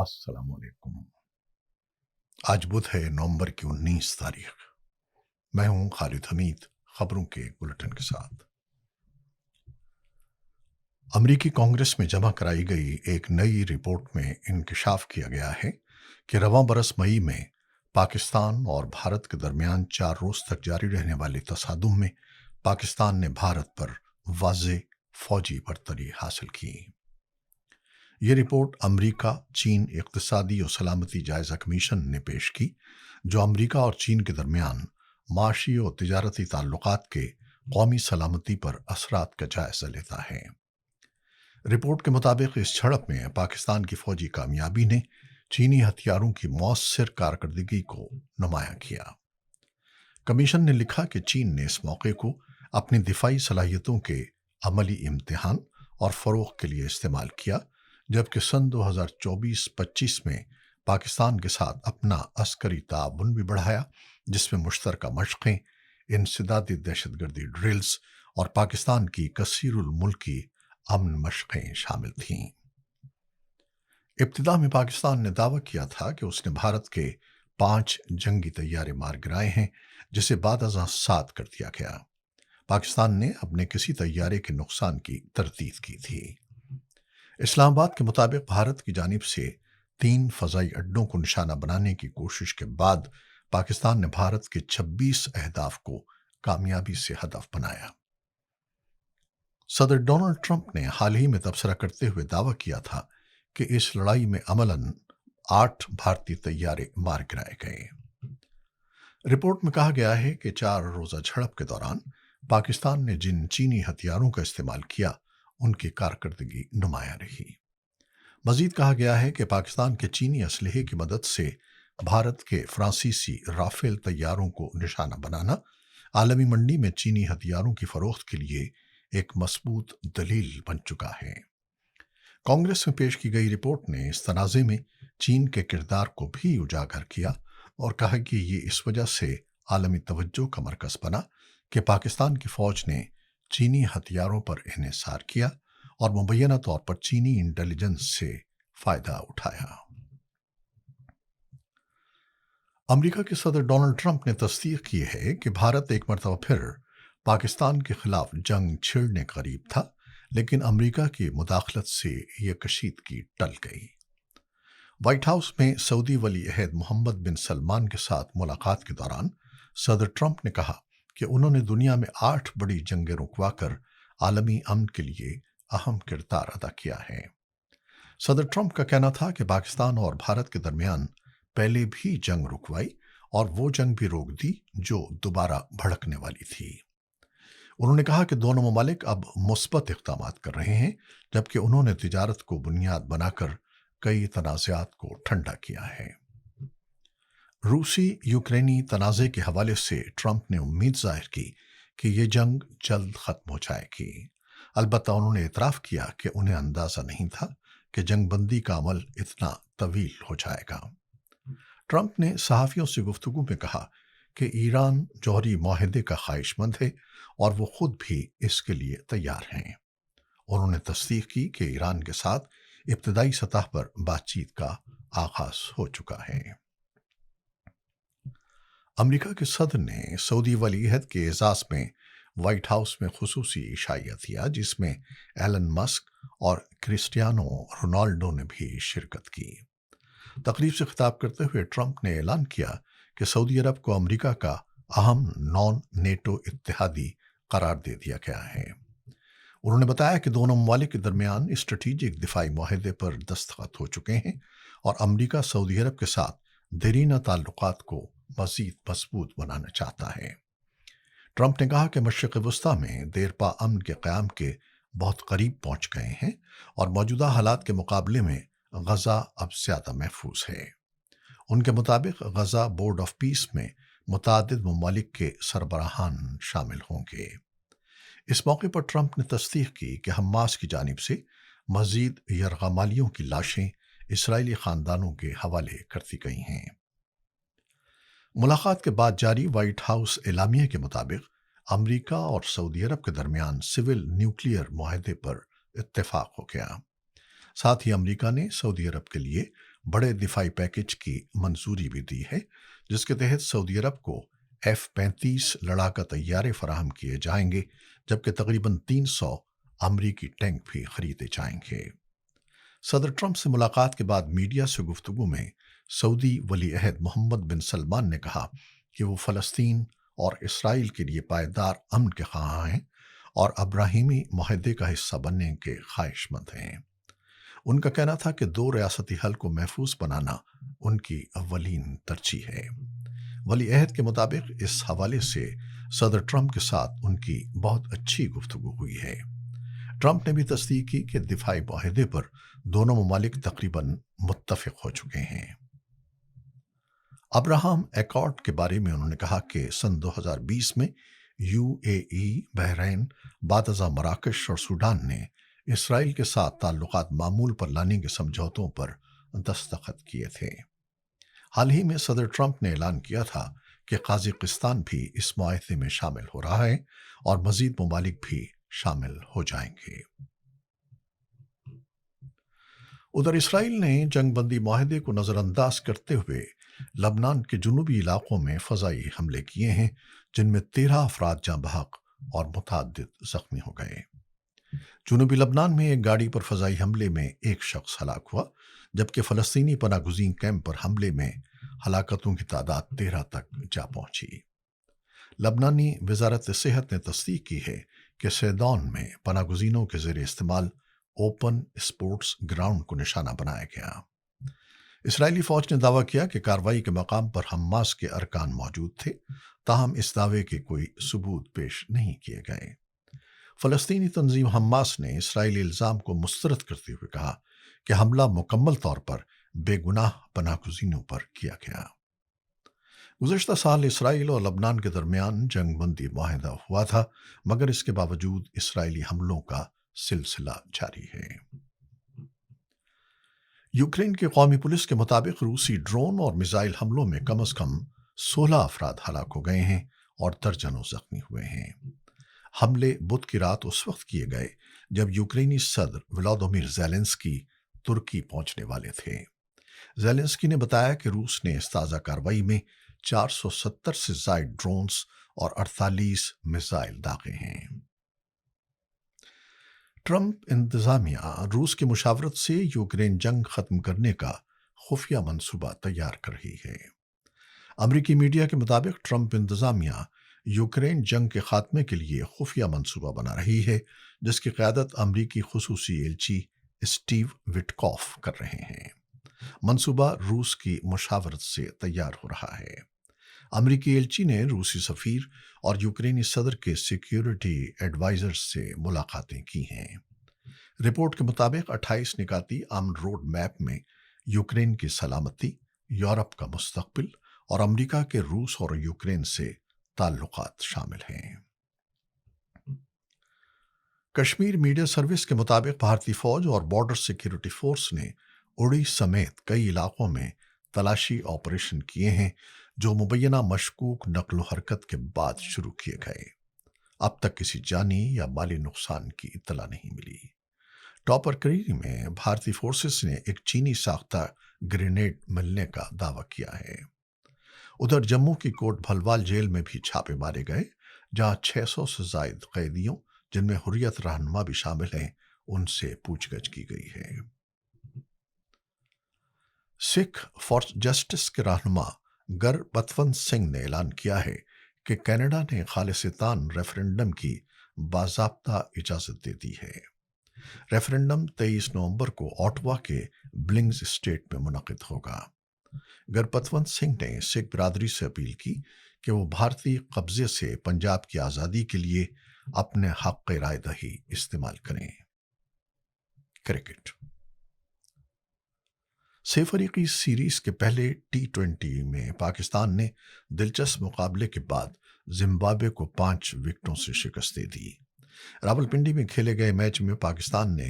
السلام علیکم۔ آج بدھ ہے، نومبر کی 19 تاریخ۔ میں ہوں خالد حمید، خبروں کے بلٹن کے ساتھ۔ امریکی کانگریس میں جمع کرائی گئی ایک نئی رپورٹ میں انکشاف کیا گیا ہے کہ رواں برس مئی میں پاکستان اور بھارت کے درمیان 4 روز تک جاری رہنے والے تصادم میں پاکستان نے بھارت پر واضح فوجی برتری حاصل کی۔ یہ رپورٹ امریکہ چین اقتصادی اور سلامتی جائزہ کمیشن نے پیش کی، جو امریکہ اور چین کے درمیان معاشی اور تجارتی تعلقات کے قومی سلامتی پر اثرات کا جائزہ لیتا ہے۔ رپورٹ کے مطابق اس جھڑپ میں پاکستان کی فوجی کامیابی نے چینی ہتھیاروں کی مؤثر کارکردگی کو نمایاں کیا۔ کمیشن نے لکھا کہ چین نے اس موقع کو اپنی دفاعی صلاحیتوں کے عملی امتحان اور فروغ کے لیے استعمال کیا، جبکہ سن 2024-25 میں پاکستان کے ساتھ اپنا عسکری تعاون بھی بڑھایا، جس میں مشترکہ مشقیں، انسدادی دہشت گردی ڈرلز اور پاکستان کی کثیر الملکی امن مشقیں شامل تھیں۔ ابتدا میں پاکستان نے دعویٰ کیا تھا کہ اس نے بھارت کے 5 جنگی طیارے مار گرائے ہیں، جسے بعد ازاں 7 کر دیا گیا۔ پاکستان نے اپنے کسی طیارے کے نقصان کی تردید کی تھی۔ اسلام آباد کے مطابق بھارت کی جانب سے 3 فضائی اڈوں کو نشانہ بنانے کی کوشش کے بعد پاکستان نے بھارت کے 26 اہداف کو کامیابی سے ہدف بنایا۔ صدر ڈونلڈ ٹرمپ نے حال ہی میں تبصرہ کرتے ہوئے دعویٰ کیا تھا کہ اس لڑائی میں عملاً 8 بھارتی طیارے مار گرائے گئے۔ رپورٹ میں کہا گیا ہے کہ 4 روزہ جھڑپ کے دوران پاکستان نے جن چینی ہتھیاروں کا استعمال کیا، ان کی کارکردگی نمایاں رہی۔ مزید کہا گیا ہے کہ پاکستان کے چینی اسلحے کی مدد سے بھارت کے فرانسیسی رافیل طیاروں کو نشانہ بنانا عالمی منڈی میں چینی ہتھیاروں کی فروخت کے لیے ایک مضبوط دلیل بن چکا ہے۔ کانگریس میں پیش کی گئی رپورٹ نے اس تنازع میں چین کے کردار کو بھی اجاگر کیا اور کہا کہ یہ اس وجہ سے عالمی توجہ کا مرکز بنا کہ پاکستان کی فوج نے چینی ہتھیاروں پر انحصار کیا اور مبینہ طور پر چینی انٹیلیجنس سے فائدہ اٹھایا۔ امریکہ کے صدر ڈونلڈ ٹرمپ نے تصدیق کی ہے کہ بھارت ایک مرتبہ پھر پاکستان کے خلاف جنگ چھیڑنے قریب تھا، لیکن امریکہ کی مداخلت سے یہ کشیدگی ٹل گئی۔ وائٹ ہاؤس میں سعودی ولی عہد محمد بن سلمان کے ساتھ ملاقات کے دوران صدر ٹرمپ نے کہا کہ انہوں نے دنیا میں 8 بڑی جنگیں رکوا کر عالمی امن کے لیے اہم کردار ادا کیا ہے۔ صدر ٹرمپ کا کہنا تھا کہ پاکستان اور بھارت کے درمیان پہلے بھی جنگ رکوائی اور وہ جنگ بھی روک دی جو دوبارہ بھڑکنے والی تھی۔ انہوں نے کہا کہ دونوں ممالک اب مثبت اقدامات کر رہے ہیں، جبکہ انہوں نے تجارت کو بنیاد بنا کر کئی تنازعات کو ٹھنڈا کیا ہے۔ روسی یوکرینی تنازع کے حوالے سے ٹرمپ نے امید ظاہر کی کہ یہ جنگ جلد ختم ہو جائے گی۔ البتہ انہوں نے اعتراف کیا کہ انہیں اندازہ نہیں تھا کہ جنگ بندی کا عمل اتنا طویل ہو جائے گا۔ ٹرمپ نے صحافیوں سے گفتگو میں کہا کہ ایران جوہری معاہدے کا خواہش مند ہے اور وہ خود بھی اس کے لیے تیار ہیں۔ انہوں نے تصدیق کی کہ ایران کے ساتھ ابتدائی سطح پر بات چیت کا آغاز ہو چکا ہے۔ امریکہ کے صدر نے سعودی ولی عہد کے اعزاز میں وائٹ ہاؤس میں خصوصی عشائیہ دیا، جس میں ایلن مسک اور کرسٹیانو رونالڈو نے بھی شرکت کی۔ تقریب سے خطاب کرتے ہوئے ٹرمپ نے اعلان کیا کہ سعودی عرب کو امریکہ کا اہم نان نیٹو اتحادی قرار دے دیا گیا ہے۔ انہوں نے بتایا کہ دونوں ممالک کے درمیان اسٹریٹجک دفاعی معاہدے پر دستخط ہو چکے ہیں اور امریکہ سعودی عرب کے ساتھ دیرینہ تعلقات کو مزید مضبوط بنانا چاہتا ہے۔ ٹرمپ نے کہا کہ مشرق وسطیٰ میں دیرپا امن کے قیام کے بہت قریب پہنچ گئے ہیں اور موجودہ حالات کے مقابلے میں غزہ اب زیادہ محفوظ ہے۔ ان کے مطابق غزہ بورڈ آف پیس میں متعدد ممالک کے سربراہان شامل ہوں گے۔ اس موقع پر ٹرمپ نے تصدیق کی کہ حماس کی جانب سے مزید یرغمالیوں کی لاشیں اسرائیلی خاندانوں کے حوالے کر دی گئی ہیں۔ ملاقات کے بعد جاری وائٹ ہاؤس اعلامیہ کے مطابق امریکہ اور سعودی عرب کے درمیان سول نیوکلیئر معاہدے پر اتفاق ہو گیا۔ ساتھ ہی امریکہ نے سعودی عرب کے لیے बड़े दिफाई पैकेज की मंजूरी भी दी है, जिसके तहत सऊदी अरब को F-35 लड़ाका तैयारे फराहम किए जाएंगे, जबकि तकरीबन 300 अमरीकी टैंक भी खरीदे जाएंगे। सदर ट्रंप से मुलाकात के बाद मीडिया से गुफ्तगू में सऊदी वली अहद मोहम्मद बिन सलमान ने कहा कि वो फ़लस्तीन और इसराइल के लिए पायदार अमन के ख्वाह हैं और अब्राहीमी मुआहदे का हिस्सा बनने के ख्वाहिशमंद हैं। उनका कहना था कि दो रियासती हल को महफूज बनाना उनकी अव्वलीन तरजीह है। वली अहद के मुताबिक इस हवाले से सदर ट्रंप के साथ उनकी बहुत अच्छी गुफ्तगू हुई है। ट्रंप ने भी तस्दीक की कि दिफाई मुआहदे पर दोनों ममालिक तकरीबन मुत्तफिक हो चुके हैं। अब्राहम एकॉर्ड के बारे में उन्होंने कहा कि सन 2020 में UAE, बहरीन, बातज़ा मराकश और सूडान ने इसराइल के साथ ताल्लुकात मामूल पर लाने के समझौतों पर दस्तखत किए थे। हाल ही में सदर ट्रंप ने ऐलान किया था कि कजाकिस्तान भी इस मुआहदे में शामिल हो रहा है और मजीद ममालिक भी शामिल हो जाएंगे। उधर इसराइल ने जंगबंदी मुआहदे को नज़रअंदाज करते हुए लबनान के जुनूबी इलाकों में फ़ज़ाई हमले किए हैं, जिनमें 13 अफराद जाँ बहक और मुतअद्दिद ज़ख्मी हो गए। जुनूबी लबनान में एक गाड़ी पर फ़ज़ाई हमले में एक शख्स हलाक हुआ, जबकि फ़लस्तीनी पनागुज़ीन कैंप पर हमले में हलाकतों की तादाद 13 तक जा पहुंची। लबनानी वज़ारत सेहत ने तस्दीक की है कि सैदौन में पनागुज़ीनों के ज़ेर इस्तेमाल ओपन स्पोर्ट्स ग्राउंड को निशाना बनाया गया। इसराइली फ़ौज ने दावा किया कि कार्रवाई के मकाम पर हमास के अरकान मौजूद थे, ताहम इस दावे के कोई सबूत पेश नहीं किए गए। फ़लस्तीनी तंजीम हमास ने इसराइली इल्ज़ाम को मुस्तरद करते हुए कहा कि हमला मुकम्मल तौर पर बेगुनाह पनागुज़ीनों पर किया गया। गुज़श्ता साल इसराइल और लबनान के दरमियान जंगबंदी मुआहदा हुआ था, मगर इसके बावजूद इसराइली हमलों का सिलसिला जारी है। यूक्रेन की कौमी पुलिस के मुताबिक रूसी ड्रोन और मिसाइल हमलों में कम से कम 16 अफराद हलाक हो गए हैं और दर्जनों जख्मी हुए हैं। हमले बुध की रात उस वक्त किए गए जब यूक्रेनी सदर व्लादिमीर ज़ेलेंस्की तुर्की पहुंचने वाले थे। ज़ेलेंस्की ने बताया कि रूस ने इस ताज़ा कार्रवाई में 470 से ज़ायद ड्रोन्स और 48 मिसाइल दागे हैं। ट्रंप इंतज़ामिया रूस की मुशावरत से यूक्रेन जंग ख़त्म करने का खुफिया मंसूबा तैयार कर रही है। अमरीकी मीडिया के मुताबिक ट्रंप इंतज़ामिया यूक्रेन जंग के खात्मे के लिए खुफिया मंसूबा बना रही है, जिसकी क़यादत अमरीकी खुसूसी एलची स्टीव विटकॉफ कर रहे हैं। मंसूबा रूस की मुशावरत से तैयार हो रहा है। अमरीकी एलची ने रूसी सफ़ीर और यूक्रेनी सदर के सिक्योरिटी एडवाइज़र से मुलाकातें की हैं। रिपोर्ट के मुताबिक 28 निकाती अमन रोड मैप में यूक्रेन की सलामती, यूरोप का मुस्तकबिल और अमरीका के रूस और यूक्रेन से ताल्लुकात शामिल हैं। कश्मीर मीडिया सर्विस के मुताबिक भारतीय फ़ौज और बॉर्डर सिक्योरिटी फोर्स ने उड़ी समेत कई इलाकों में तलाशी ऑपरेशन किए हैं, जो मुबैना मशकूक नकलो हरकत के बाद शुरू किए गए। अब तक किसी जानी या माली नुकसान की इत्तला नहीं मिली। टॉपर करीरी में भारतीय फोर्सेस ने एक चीनी साख्ता ग्रेनेड मिलने का दावा किया है। उधर जम्मू की कोट भलवाल जेल में भी छापे मारे गए, जहां 600 से ज़ायद कैदियों, जिनमें हुर्रियत रहनुमा भी शामिल हैं, उनसे पूछगछ की गई है। सिख फॉर जस्टिस के रहनुमा गुरबख्श सिंह ने ऐलान किया है कि कनाडा ने खालिस्तान रेफरेंडम की बाज़ाब्ता इजाज़त दे दी है। रेफरेंडम 23 नवंबर को ऑटवा के ब्लिंग्स स्टेट में मुनक़िद होगा। गुरबख्श सिंह ने सिख बिरादरी से अपील की कि वो भारतीय कब्जे से पंजाब की आज़ादी के लिए अपने हक़ राय दही इस्तेमाल करें। क्रिकेट सैफ अफ्रीदी सीरीज़ के पहले T20 में पाकिस्तान ने दिलचस्प मुकाबले के बाद जिम्बाब्वे को 5 विकेटों से शिकस्त दे दी। रावलपिंडी में खेले गए मैच में पाकिस्तान ने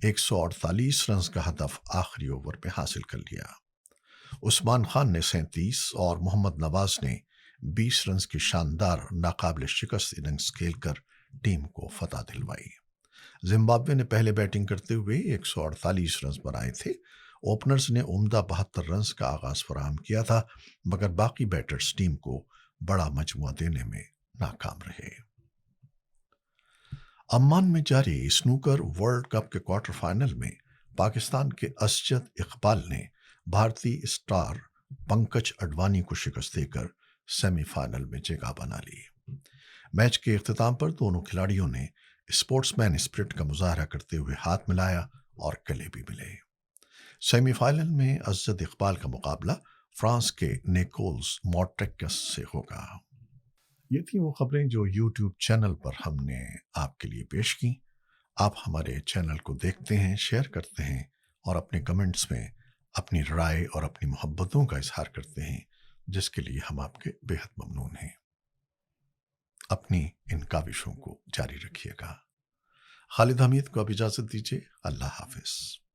148 रन का हदफ आखिरी ओवर में हासिल कर लिया। उस्मान खान ने 37 और मोहम्मद नवाज ने 20 रन की शानदार नाकाबिल शिकस्त इनिंग्स खेलकर टीम को फतह दिलवाई। जिम्बाब्वे ने पहले बैटिंग करते हुए 148 रन बनाए थे ओपनर्स ने उम्दा 72 रन्स का आगाज फराहम किया था, मगर बाकी बैटर्स टीम को बड़ा मजमुआ देने में नाकाम रहे। अम्मान में जारी स्नूकर वर्ल्ड कप के क्वार्टर फाइनल में पाकिस्तान के असजद इकबाल ने भारतीय स्टार पंकज अडवाणी को शिकस्त देकर सेमीफाइनल में जगह बना ली। मैच के इख्तिताम पर दोनों खिलाड़ियों ने स्पोर्ट्समैन स्पिरिट का मुजाहरा करते हुए हाथ मिलाया और गले भी मिले। सेमीफाइनल में असजद इकबाल का मुकाबला फ्रांस के निकोल्स मॉन्टेक्स से होगा। ये थी वो खबरें जो यूट्यूब चैनल पर हमने आपके लिए पेश की। आप हमारे चैनल को देखते हैं, शेयर करते हैं और अपने कमेंट्स में अपनी राय और अपनी मोहब्बतों का इजहार करते हैं, जिसके लिए हम आपके बेहद ममनून हैं। अपनी इन काविशों को जारी रखिएगा। खालिद हमीद को अब इजाज़त दीजिए। अल्लाह हाफिज़।